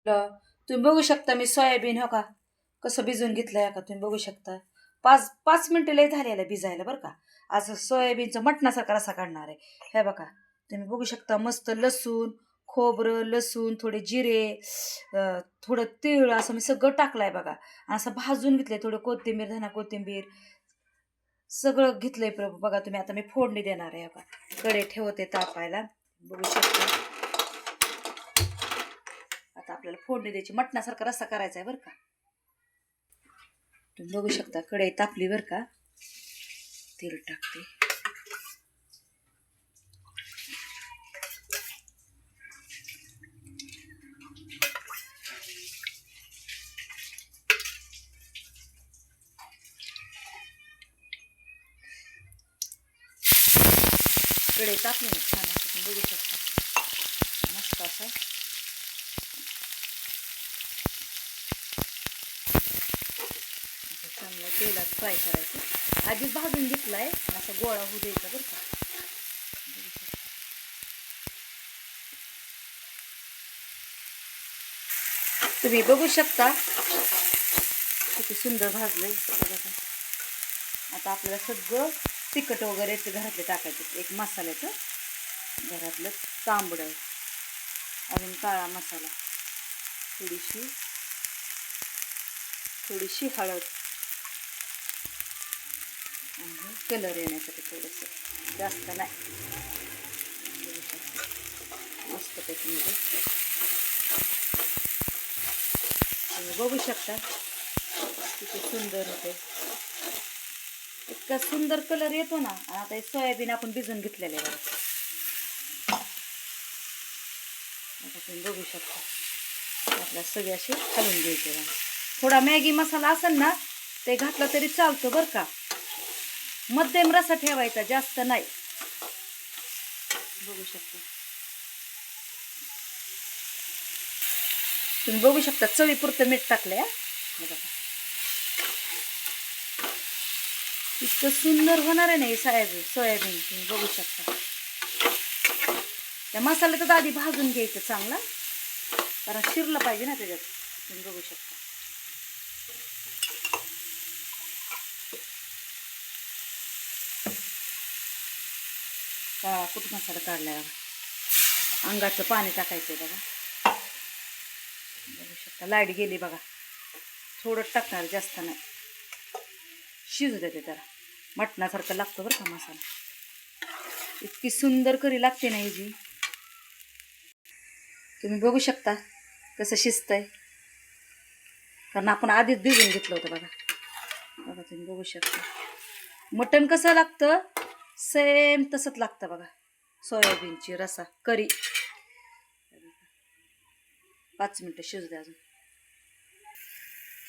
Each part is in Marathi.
तुम्ही बघू शकता मी सोयाबीन हो का कसं भिजून घेतलंय का तुम्ही बघू शकता. 5 मिनिटं लय झालेलं भिजायला बरं का. आज सोयाबीनचं मटणासारखा रसा काढणार आहे. हे बघा तुम्ही बघू शकता मस्त लसूण खोबरं लसूण थोडे जिरे थोडं तीळ असं मी सगळं टाकलंय बघा. असं भाजून घेतलंय थोडं कोथिंबीर धना कोथिंबीर सगळं घेतलंय प्रभू. बघा तुम्ही आता मी फोडणी देणार आहे बघा. कडे ठेवते तापायला बघू शकता. आता आपल्याला फोडणी द्यायची मटणासारखा रस्सा करायचा आहे बरं का. तुम्ही बघू शकता कढई तापली बरं का. तेल टाकते. कढई तापली ना छान असं तुम्ही बघू शकता. मस्त असं चांगलं तेलात फ्राय करायचं. आधीच भाजून घेतलाय असं गोळा होऊ द्यायचा बरं का. तुम्ही बघू शकता किती सुंदर भाजलंय. आता आपल्याला सगळं तिखट वगैरे ते घरातले टाकायचं. एक मसाल्याचं घरातलं तांबडं अजून काळा मसाला थोडीशी हळद आणि कलर येण्यासाठी थोडंसं जास्त नाही. मस्त त्याच्यामध्ये तुम्ही बघू शकता किती सुंदर होते. इतका सुंदर कलर येतो ना. आता हे सोयाबीन आपण भिजून घेतलेले बघा. आता तुम्ही बघू शकता आपल्या सगळे असे घालून घ्यायचे बघा. थोडा मॅगी मसाला असेल ना ते घातलं तरी चालतं बरं का. मध्यम रसा ठेवायचा जास्त नाही. बघू शकता तुम्ही बघू शकता चवीपुरतं मीठ टाकलंय. बघा इतकं सुंदर होणार आहे ना हे सोयाबीन तुम्ही बघू शकता. त्या मसाल्यातच आधी भाजून घ्यायचं चांगला कारण शिरलं पाहिजे ना त्याच्यात. तुम्ही बघू शकता काळा कुठ मसाला काढलाय बघा. अंगाचं पाणी टाकायचंय बघा. बघू शकता लाईट गेली बघा. थोडं टाकणार जास्त नाही. शिजू देते त्याला. मटणासारखं लागतं बरं का मसाला. इतकी सुंदर करी लागते ना जी. तुम्ही बघू शकता कसं शिजतंय कारण आपण आधीच भिजून घेतलं होतं बघा. बघा तुम्ही बघू शकता मटण कसं लागतं सेम तसंच लागतं बघा. सोयाबीनची रसा करी 5 मिनिटं शिजू द्या. अजून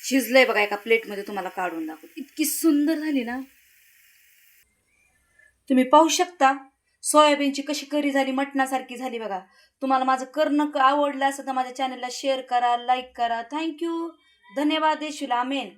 शिजलंय बघा. एका प्लेटमध्ये तुम्हाला काढून दाखवू. इतकी सुंदर झाली ना. तुम्ही पाहू शकता सोयाबीनची कशी करी झाली मटणासारखी झाली बघा. तुम्हाला माझं करणं आवडलं असं तर माझ्या चॅनलला शेअर करा लाईक करा. थँक्यू धन्यवाद देशूला. आमेन.